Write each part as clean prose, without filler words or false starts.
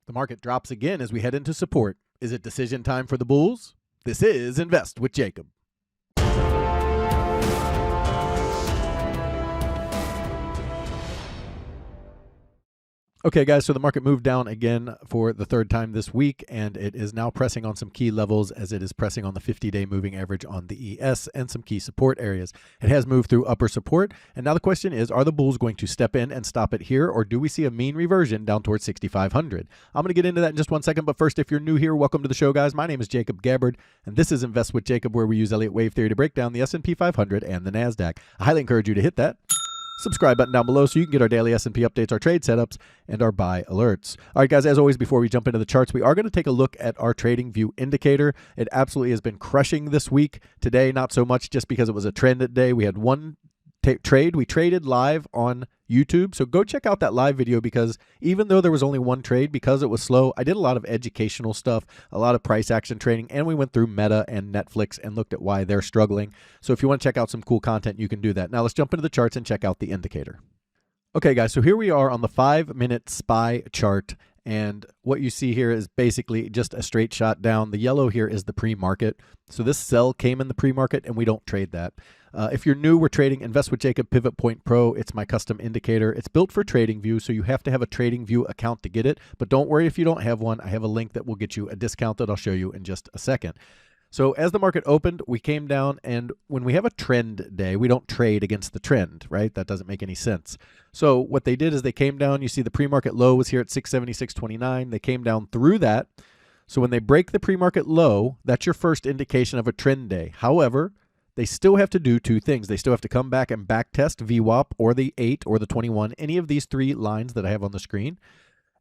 The market drops again as we head into support. Is it decision time for the bulls? This is Invest with Jacob. Okay, guys, so the market moved down again for the third time this week, and it is now pressing on some key levels as it is pressing on the 50-day moving average on the ES and some key support areas. It has moved through upper support, and now the question is, are the bulls going to step in and stop it here, or do we see a mean reversion down towards 6,500? I'm going to get into that in just 1 second, but first, if you're new here, welcome to the show, guys. My name is Jacob Gabbard, and this is Invest with Jacob, where we use Elliott wave theory to break down the S&P 500 and the NASDAQ. I highly encourage you to hit that subscribe button down below so you can get our daily S&P updates, our trade setups, and our buy alerts. All right, guys, as always, before we jump into the charts, we are going to take a look at our trading view indicator. It absolutely has been crushing this week. Today, not so much just because it was a trend day. We had one trade. We traded live on YouTube. So go check out that live video because even though there was only one trade, because it was slow, I did a lot of educational stuff, a lot of price action trading, and we went through Meta and Netflix and looked at why they're struggling. So if you want to check out some cool content, you can do that. Now let's jump into the charts and check out the indicator. Okay, guys, so here we are on the 5-minute SPY chart. And what you see here is basically just a straight shot down. The yellow here is the pre-market. So this sell came in the pre-market, and we don't trade that. If you're new, we're trading Invest with Jacob Pivot Point Pro. It's my custom indicator. It's built for TradingView, so you have to have a TradingView account to get it. But don't worry if you don't have one. I have a link that will get you a discount that I'll show you in just a second. So as the market opened, we came down, and when we have a trend day, we don't trade against the trend, right? That doesn't make any sense. So what they did is they came down. You see the pre-market low was here at 676.29. They came down through that. So when they break the pre-market low, that's your first indication of a trend day. However, they still have to do two things. They still have to come back and back test VWAP or the 8 or the 21, any of these three lines that I have on the screen.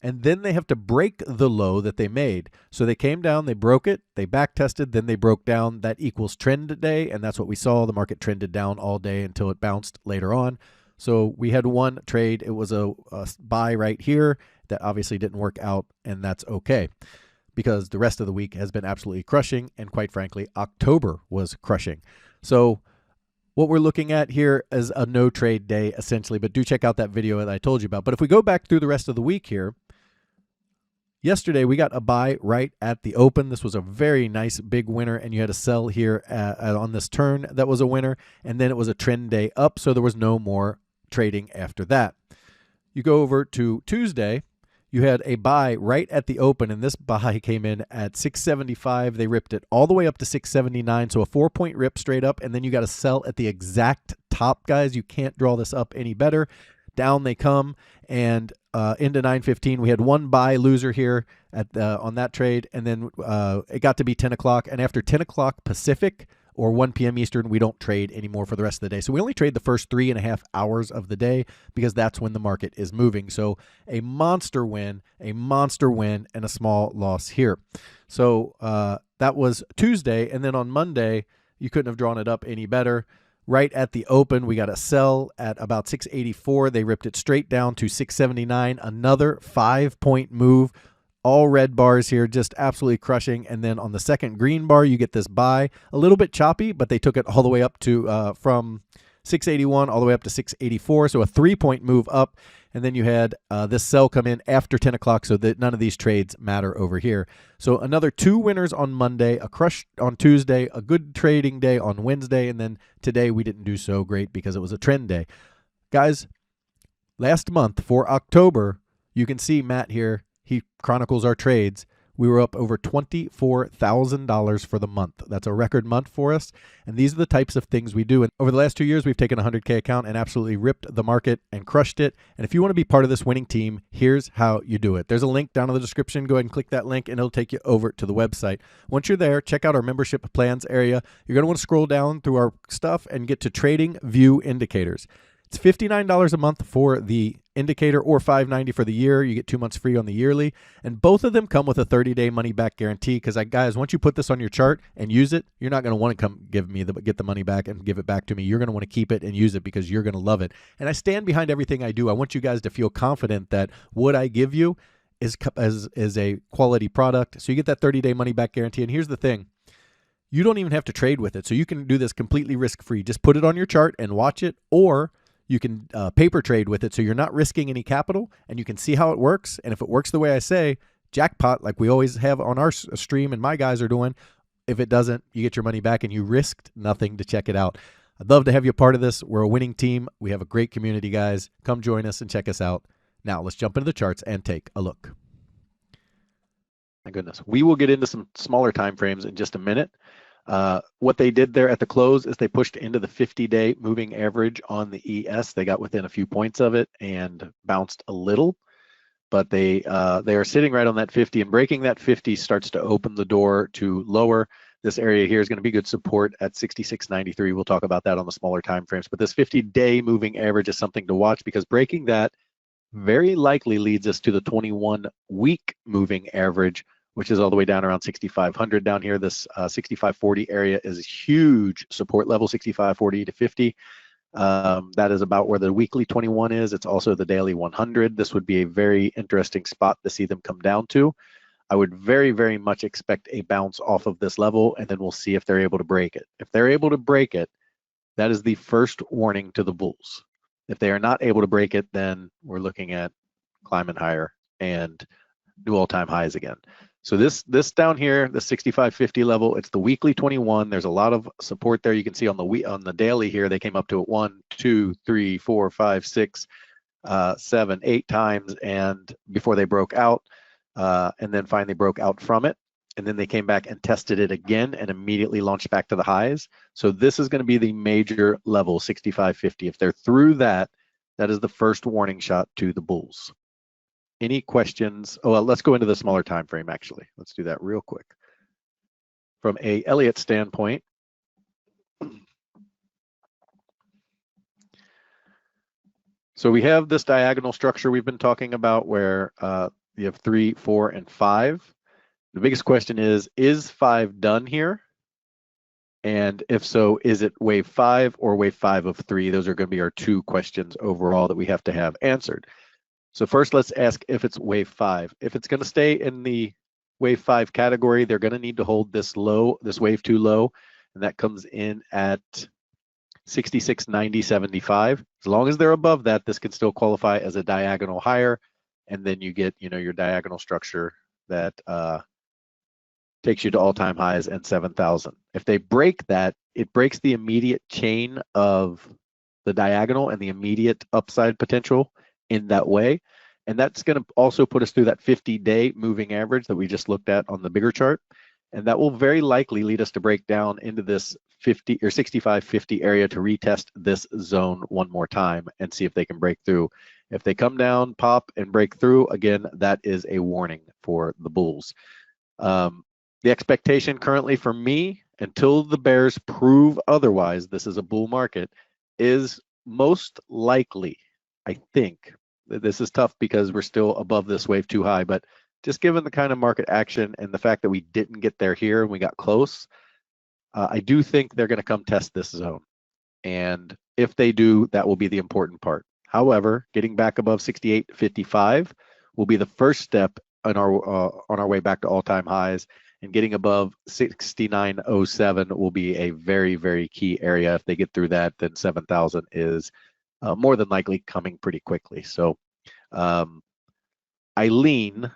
And then they have to break the low that they made. So they came down, they broke it, they back tested, then they broke down. That equals trend day, and that's what we saw. The market trended down all day until it bounced later on. So we had one trade. It was a buy right here that obviously didn't work out, and that's okay because the rest of the week has been absolutely crushing, and quite frankly, October was crushing. So what we're looking at here is a no trade day essentially, but do check out that video that I told you about. But if we go back through the rest of the week here, yesterday we got a buy right at the open. This was a very nice big winner, and you had a sell here on this turn that was a winner, and then it was a trend day up, so there was no more trading after that. You go over to Tuesday, you had a buy right at the open, and this buy came in at 675. They ripped it all the way up to 679, so a 4-point rip straight up, and then you got to sell at the exact top, guys. You can't draw this up any better. Down they come, and into 9:15. We had one buy loser here at on that trade, and then it got to be 10 o'clock, and after 10 o'clock Pacific or 1 p.m. Eastern, we don't trade anymore for the rest of the day. So we only trade the first 3.5 hours of the day because that's when the market is moving. So a monster win, and a small loss here. So that was Tuesday, and then on Monday, you couldn't have drawn it up any better. Right at the open, we got a sell at about 684. They ripped it straight down to 679. Another 5-point move. All red bars here, just absolutely crushing. And then on the second green bar, you get this buy. A little bit choppy, but they took it all the way up to from 681 all the way up to 684. So a 3-point move up. And then you had this sell come in after 10 o'clock, so that none of these trades matter over here. So another 2 winners on Monday, a crush on Tuesday, a good trading day on Wednesday, and then today we didn't do so great because it was a trend day. Guys, last month for October, you can see Matt here. He chronicles our trades. We were up over $24,000 for the month. That's a record month for us. And these are the types of things we do. And over the last 2 years, we've taken a 100K account and absolutely ripped the market and crushed it. And if you want to be part of this winning team, here's how you do it. There's a link down in the description. Go ahead and click that link, and it'll take you over to the website. Once you're there, check out our membership plans area. You're going to want to scroll down through our stuff and get to Trading View Indicators. It's $59 a month for the indicator or $5.90 for the year. You get 2 months free on the yearly. And both of them come with a 30-day money-back guarantee because, guys, once you put this on your chart and use it, you're not going to want to come get the money back and give it back to me. You're going to want to keep it and use it because you're going to love it. And I stand behind everything I do. I want you guys to feel confident that what I give you is a quality product. So you get that 30-day money-back guarantee. And here's the thing. You don't even have to trade with it. So you can do this completely risk-free. Just put it on your chart and watch it, or you can paper trade with it, so you're not risking any capital, and you can see how it works. And if it works the way I say, jackpot like we always have on our stream and my guys are doing. If it doesn't, you get your money back and you risked nothing to check it out. I'd love to have you a part of this. We're a winning team. We have a great community, guys. Come join us and check us out. Now let's jump into the charts and take a look. My goodness. We will get into some smaller time frames in just a minute. What they did there at the close is they pushed into the 50-day moving average on the ES. They got within a few points of it and bounced a little, but they are sitting right on that 50, and breaking that 50 starts to open the door to lower. This area here is going to be good support at 66.93. We'll talk about that on the smaller time frames, but this 50-day moving average is something to watch, because breaking that very likely leads us to the 21-week moving average, which is all the way down around 6,500 down here. This 65.40 area is a huge support level, 65.40 to 50. That is about where the weekly 21 is. It's also the daily 100. This would be a very interesting spot to see them come down to. I would very, very much expect a bounce off of this level, and then we'll see if they're able to break it. If they're able to break it, that is the first warning to the bulls. If they are not able to break it, then we're looking at climbing higher and new all-time highs again. So this down here, the 65.50 level, it's the weekly 21. There's a lot of support there. You can see on the daily here, they came up to it 1, 2, 3, 4, 5, 6, 7, 8 times, and before they broke out, and then finally broke out from it. And then they came back and tested it again and immediately launched back to the highs. So this is going to be the major level, 65.50. If they're through that, that is the first warning shot to the bulls. Any questions? Oh, well, let's go into the smaller time frame, actually. Let's do that real quick. From a Elliott standpoint, so we have this diagonal structure we've been talking about where you have 3, 4, and 5. The biggest question is 5 done here? And if so, is it wave 5 or wave 5 of 3? Those are going to be our two questions overall that we have to have answered. So first, let's ask if it's wave 5. If it's going to stay in the wave 5 category, they're going to need to hold this low, this wave 2 low, and that comes in at 66.90.75. As long as they're above that, this can still qualify as a diagonal higher, and then you get, your diagonal structure that takes you to all-time highs and 7,000. If they break that, it breaks the immediate chain of the diagonal and the immediate upside potential in that way. And that's going to also put us through that 50-day moving average that we just looked at on the bigger chart. And that will very likely lead us to break down into this 50 or 65.50 area to retest this zone one more time and see if they can break through. If they come down, pop, and break through, again, that is a warning for the bulls. The expectation currently for me, until the bears prove otherwise, this is a bull market, is most likely, I think, this is tough because we're still above this wave too high, but just given the kind of market action and the fact that we didn't get there here and we got close, I do think they're going to come test this zone. And if they do, that will be the important part. However, getting back above 68.55 will be the first step on our way back to all-time highs, and getting above 69.07 will be a very, very key area. If they get through that, then 7,000 is more than likely coming pretty quickly. So I lean,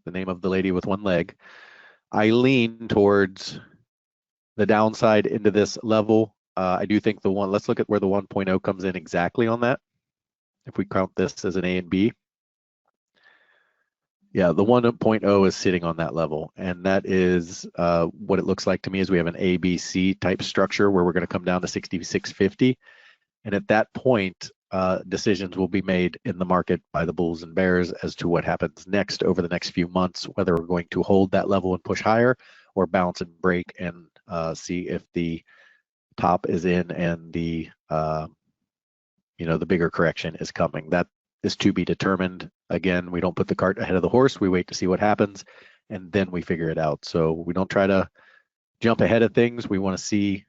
the name of the lady with one leg, I lean towards the downside into this level. I do think let's look at where the 1.0 comes in exactly on that. If we count this as an A and B. Yeah, the 1.0 is sitting on that level, and that is what it looks like to me is we have an ABC type structure where we're going to come down to 66.50, and at that point, decisions will be made in the market by the bulls and bears as to what happens next over the next few months, whether we're going to hold that level and push higher or bounce and break and see if the top is in and the the bigger correction is coming. That is to be determined. Again, we don't put the cart ahead of the horse. We wait to see what happens, and then we figure it out. So we don't try to jump ahead of things. We want to see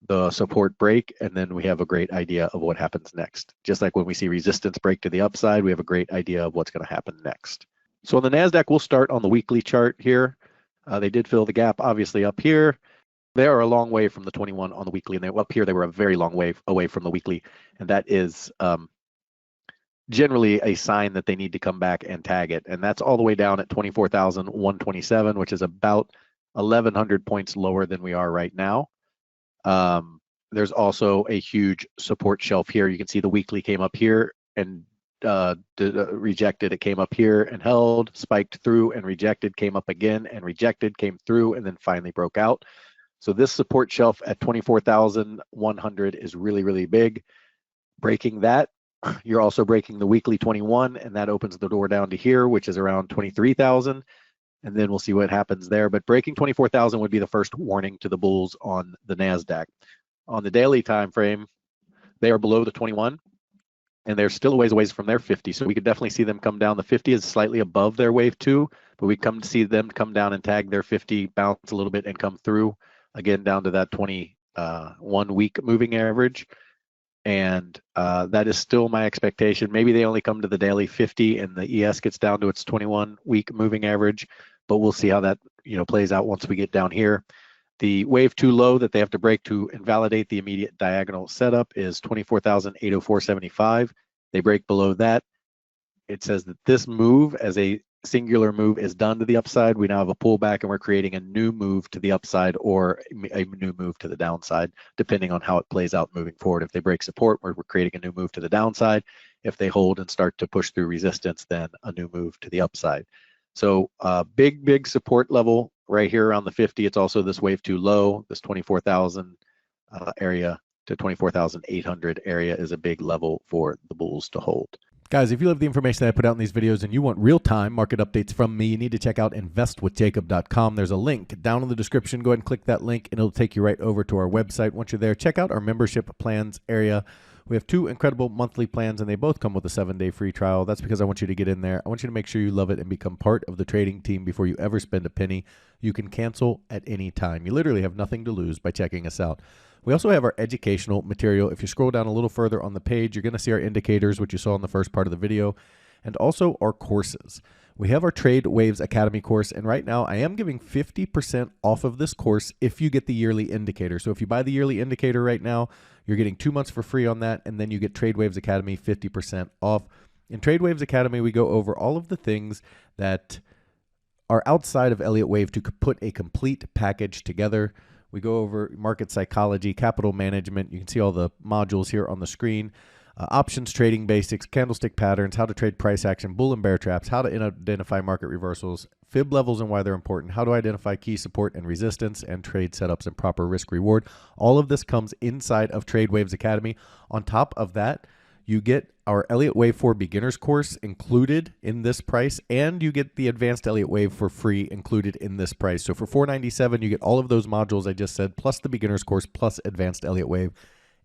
the support break, and then we have a great idea of what happens next. Just like when we see resistance break to the upside, we have a great idea of what's going to happen next. So on the NASDAQ, we'll start on the weekly chart here. They did fill the gap, obviously, up here. They are a long way from the 21 on the weekly, and up here they were a very long way away from the weekly, and that is generally a sign that they need to come back and tag it. And that's all the way down at 24,127, which is about 1,100 points lower than we are right now. There's also a huge support shelf here. You can see the weekly came up here and rejected. It came up here and held, spiked through and rejected, came up again and rejected, came through, and then finally broke out. So this support shelf at 24,100 is really, really big. Breaking that, you're also breaking the weekly 21, and that opens the door down to here, which is around 23,000. And then we'll see what happens there. But breaking 24,000 would be the first warning to the bulls on the NASDAQ. On the daily time frame, they are below the 21, and they're still a ways away from their 50. So we could definitely see them come down. The 50 is slightly above their wave 2, but we come to see them come down and tag their 50, bounce a little bit, and come through again down to that 21 week moving average. And that is still my expectation. Maybe they only come to the daily 50 and the ES gets down to its 21 week moving average, but we'll see how that plays out once we get down here. The wave 2 low that they have to break to invalidate the immediate diagonal setup is 24,804.75. They break below that. It says that this move as a singular move is done to the upside. We now have a pullback and we're creating a new move to the upside or a new move to the downside, depending on how it plays out moving forward. If they break support, we're creating a new move to the downside. If they hold and start to push through resistance, then a new move to the upside. So big support level right here around the 50. It's also this wave 2 low, this 24,000 area to 24,800 area is a big level for the bulls to hold. Guys, if you love the information that I put out in these videos and you want real-time market updates from me, you need to check out investwithjacob.com. There's a link down in the description. Go ahead and click that link and it'll take you right over to our website. Once you're there, check out our membership plans area. We have 2 incredible monthly plans, and they both come with a 7-day free trial. That's because I want you to get in there. I want you to make sure you love it and become part of the trading team before you ever spend a penny. You can cancel at any time. You literally have nothing to lose by checking us out. We also have our educational material. If you scroll down a little further on the page, you're going to see our indicators, which you saw in the first part of the video, and also our courses. We have our Trade Waves Academy course, and right now I am giving 50% off of this course if you get the yearly indicator. So if you buy the yearly indicator right now, you're getting 2 months for free on that, and then you get Trade Waves Academy 50% off. In Trade Waves Academy, we go over all of the things that are outside of Elliott Wave to put a complete package together. We go over market psychology, capital management. You can see all the modules here on the screen. Options trading basics, candlestick patterns, how to trade price action, bull and bear traps, how to identify market reversals, fib levels and why they're important, how to identify key support and resistance, and trade setups and proper risk reward. All of this comes inside of Trade Waves Academy. On top of that, you get our Elliott Wave 4 beginners course included in this price, and you get the advanced Elliott Wave for free included in this price. So for $497, you get all of those modules I just said, plus the beginners course, plus advanced Elliott Wave.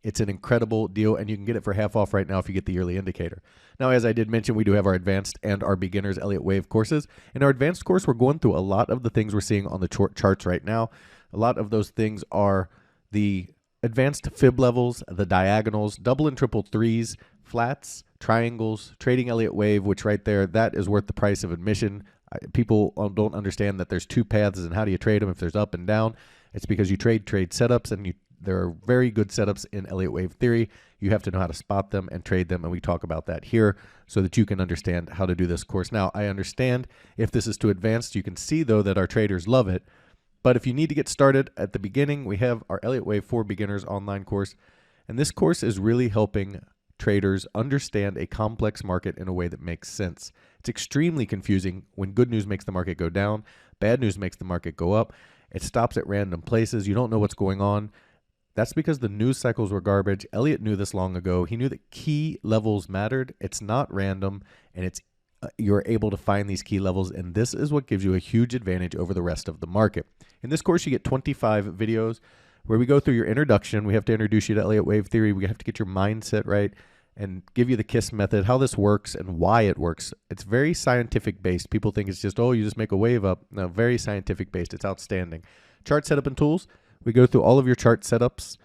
It's an incredible deal, and you can get it for half off right now if you get the yearly indicator. Now, as I did mention, we do have our advanced and our beginners Elliott Wave courses. In our advanced course, we're going through a lot of the things we're seeing on the charts right now. A lot of those things are the advanced fib levels, the diagonals, double and triple threes, flats, triangles, trading Elliott Wave, which right there, that is worth the price of admission. People don't understand that there's 2 paths and how do you trade them if there's up and down. It's because you trade setups, and there are very good setups in Elliott Wave theory. You have to know how to spot them and trade them, and we talk about that here so that you can understand how to do this course. Now, I understand if this is too advanced. You can see, though, that our traders love it. But if you need to get started at the beginning, we have our Elliott Wave 4 Beginners online course, and this course is really helping traders understand a complex market in a way that makes sense. It's extremely confusing when good news makes the market go down, bad news makes the market go up. It stops at random places. You don't know what's going on. That's because the news cycles were garbage. Elliott knew this long ago. He knew that key levels mattered. It's not random, and it's you're able to find these key levels, and this is what gives you a huge advantage over the rest of the market. In this course, you get 25 videos where we go through your introduction. We have to introduce you to Elliott Wave theory. We have to get your mindset right and give you the KISS method, how this works and why it works. It's very scientific based. People think it's just, oh, you just make a wave up. No, very scientific based. It's outstanding. Chart setup and tools. We go through all of your chart setups,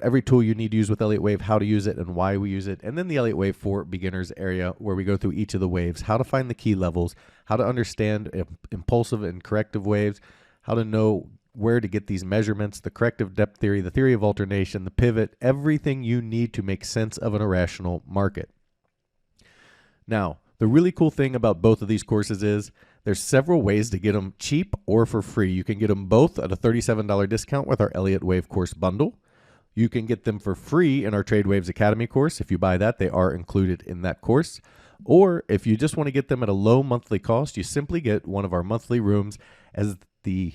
every tool you need to use with Elliott Wave, how to use it and why we use it, and then the Elliott Wave 4 beginners area where we go through each of the waves, how to find the key levels, how to understand impulsive and corrective waves, how to know where to get these measurements, the corrective depth theory, the theory of alternation, the pivot, everything you need to make sense of an irrational market. Now, the really cool thing about both of these courses is there's several ways to get them cheap or for free. You can get them both at a $37 discount with our Elliott Wave course bundle. You can get them for free in our Trade Waves Academy course. If you buy that, they are included in that course. Or if you just want to get them at a low monthly cost, you simply get one of our monthly rooms, as the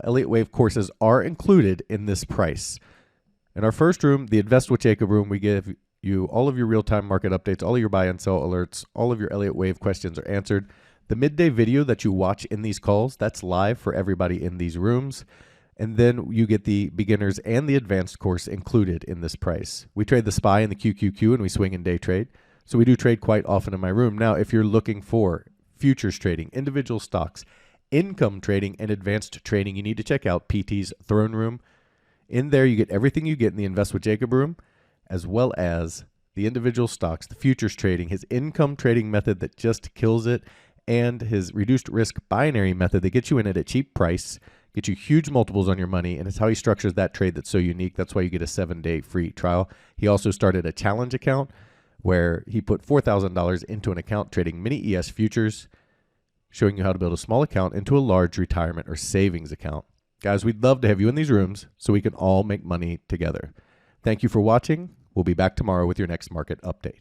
Elliott Wave courses are included in this price. In our first room, the Invest with Jacob room, we give you all of your real-time market updates, all of your buy and sell alerts, all of your Elliott Wave questions are answered. The midday video that you watch in these calls, that's live for everybody in these rooms. And then you get the beginners and the advanced course included in this price. We trade the SPY and the QQQ, and we swing and day trade. So we do trade quite often in my room. Now, if you're looking for futures trading, individual stocks, income trading, and advanced trading, you need to check out PT's Throne Room. In there, you get everything you get in the Invest with Jacob room, as well as the individual stocks, the futures trading, his income trading method that just kills it, and his reduced risk binary method that gets you in at a cheap price, get you huge multiples on your money, and it's how he structures that trade that's so unique. That's why you get a 7-day free trial. He also started a challenge account where he put $4,000 into an account trading mini ES futures, showing you how to build a small account into a large retirement or savings account. Guys, we'd love to have you in these rooms so we can all make money together. Thank you for watching. We'll be back tomorrow with your next market update.